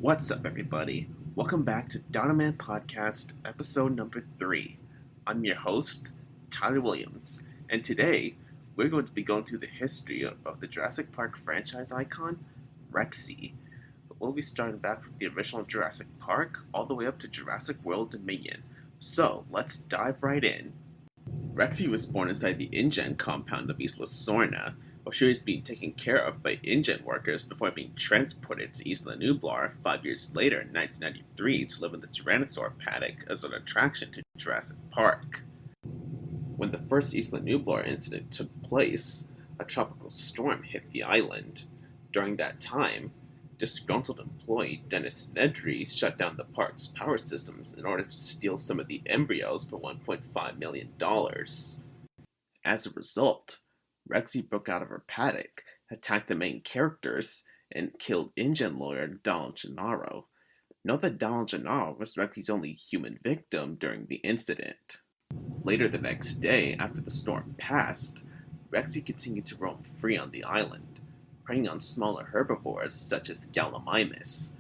What's up, everybody? Welcome back to Dino Man Podcast, episode number 3. I'm your host, Tyler Williams, and today we're going to be going through the history of the Jurassic Park franchise icon, Rexy. But we'll be starting back from the original Jurassic Park all the way up to Jurassic World Dominion. So, let's dive right in. Rexy was born inside the InGen compound of Isla Sorna, while she was being taken care of by InGen workers before being transported to Isla Nublar 5 years later in 1993 to live in the Tyrannosaur paddock as an attraction to Jurassic Park. When the first Isla Nublar incident took place, a tropical storm hit the island. During that time, disgruntled employee Dennis Nedry shut down the park's power systems in order to steal some of the embryos for $1.5 million. As a result, Rexy broke out of her paddock, attacked the main characters, and killed InGen lawyer Donald Gennaro. Note that Donald Gennaro was Rexy's only human victim during the incident. Later the next day, after the storm passed, Rexy continued to roam free on the island, preying on smaller herbivores such as Gallimimus.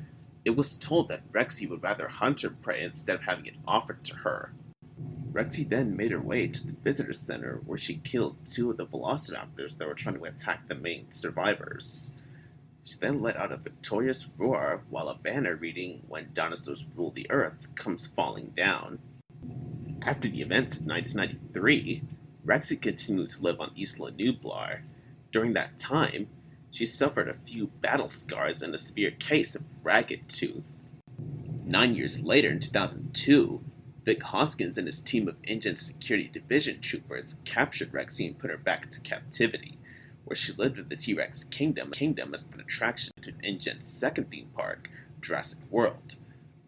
It was told that Rexy would rather hunt her prey instead of having it offered to her. Rexy then made her way to the visitor center where she killed 2 of the velociraptors that were trying to attack the main survivors. She then let out a victorious roar while a banner reading "When Dinosaurs Rule the Earth" comes falling down. After the events of 1993, Rexy continued to live on Isla Nublar. During that time, she suffered a few battle scars and a severe case of ragged tooth. 9 years later, in 2002, Vic Hoskins and his team of InGen Security Division troopers captured Rexy and put her back into captivity, where she lived in the T-Rex Kingdom as an attraction to InGen's second theme park, Jurassic World.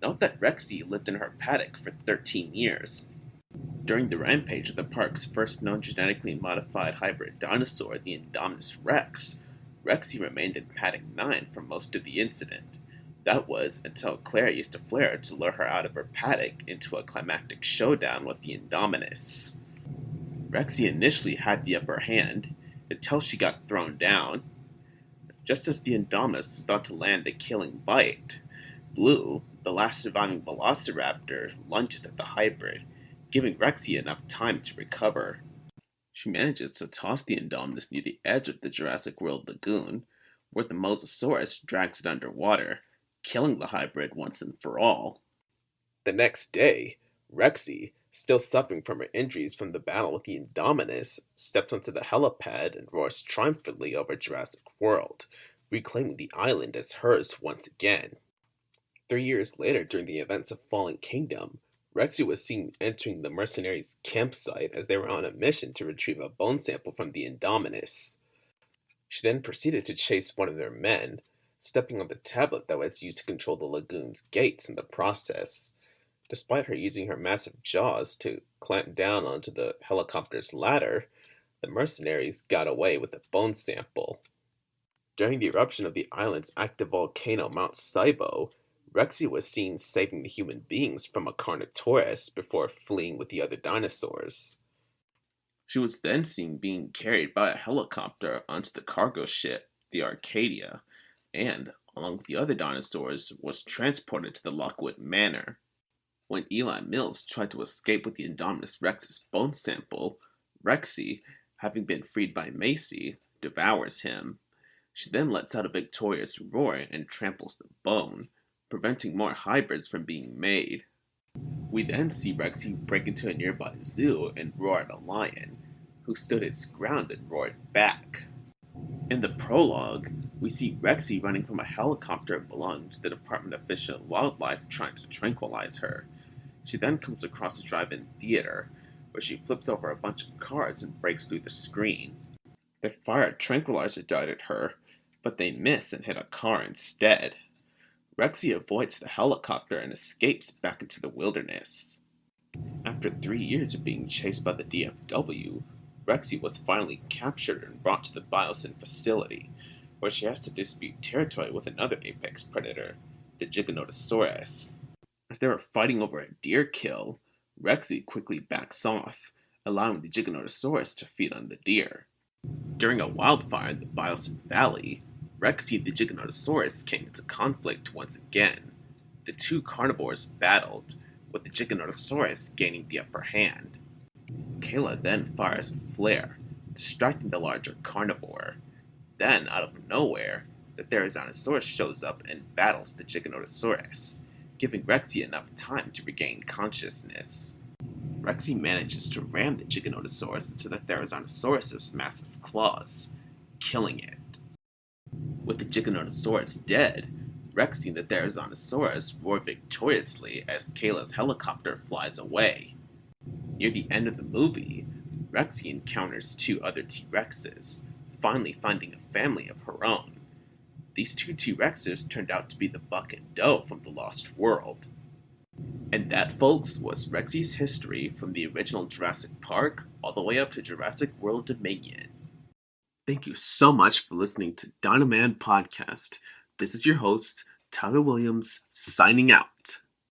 Note that Rexy lived in her paddock for 13 years. During the rampage of the park's first known genetically modified hybrid dinosaur, the Indominus Rex, Rexy remained in Paddock 9 for most of the incident. That was until Claire used a flare to lure her out of her paddock into a climactic showdown with the Indominus. Rexy initially had the upper hand, until she got thrown down. Just as the Indominus was about to land a killing bite, Blue, the last surviving velociraptor, lunges at the hybrid, giving Rexy enough time to recover. She manages to toss the Indominus near the edge of the Jurassic World lagoon, where the Mosasaurus drags it underwater, killing the hybrid once and for all. The next day, Rexy, still suffering from her injuries from the battle with the Indominus, steps onto the helipad and roars triumphantly over Jurassic World, reclaiming the island as hers once again. 3 years later, during the events of Fallen Kingdom, Rexy was seen entering the mercenaries' campsite as they were on a mission to retrieve a bone sample from the Indominus. She then proceeded to chase one of their men, stepping on the tablet that was used to control the lagoon's gates in the process. Despite her using her massive jaws to clamp down onto the helicopter's ladder, the mercenaries got away with the bone sample. During the eruption of the island's active volcano Mount Saibo, Rexy was seen saving the human beings from a Carnotaurus before fleeing with the other dinosaurs. She was then seen being carried by a helicopter onto the cargo ship, the Arcadia, and, along with the other dinosaurs, was transported to the Lockwood Manor. When Eli Mills tried to escape with the Indominus Rex's bone sample, Rexy, having been freed by Macy, devours him. She then lets out a victorious roar and tramples the bone, preventing more hybrids from being made. We then see Rexy break into a nearby zoo and roar at a lion, who stood its ground and roared back. In the prologue, we see Rexy running from a helicopter belonging to the Department of Fish and Wildlife trying to tranquilize her. She then comes across a drive-in theater, where she flips over a bunch of cars and breaks through the screen. They fire a tranquilizer dart at her, but they miss and hit a car instead. Rexy avoids the helicopter and escapes back into the wilderness. After 3 years of being chased by the DFW, Rexy was finally captured and brought to the Biosyn facility, where she has to dispute territory with another apex predator, the Giganotosaurus. As they were fighting over a deer kill, Rexy quickly backs off, allowing the Giganotosaurus to feed on the deer. During a wildfire in the Biosyn Valley, Rexy the Giganotosaurus came into conflict once again. The two carnivores battled, with the Giganotosaurus gaining the upper hand. Kayla then fires a flare, distracting the larger carnivore. Then, out of nowhere, the Therizanosaurus shows up and battles the Giganotosaurus, giving Rexy enough time to regain consciousness. Rexy manages to ram the Giganotosaurus into the Therizanosaurus's massive claws, killing it. With the Giganotosaurus dead, Rexy and the Therizanosaurus roar victoriously as Kayla's helicopter flies away. Near the end of the movie, Rexy encounters two other T-Rexes, finally finding a family of her own. These two T-Rexes turned out to be the Buck and Doe from the Lost World. And that, folks, was Rexy's history from the original Jurassic Park all the way up to Jurassic World Dominion. Thank you so much for listening to Dino Man Podcast. This is your host, Tyler Williams, signing out.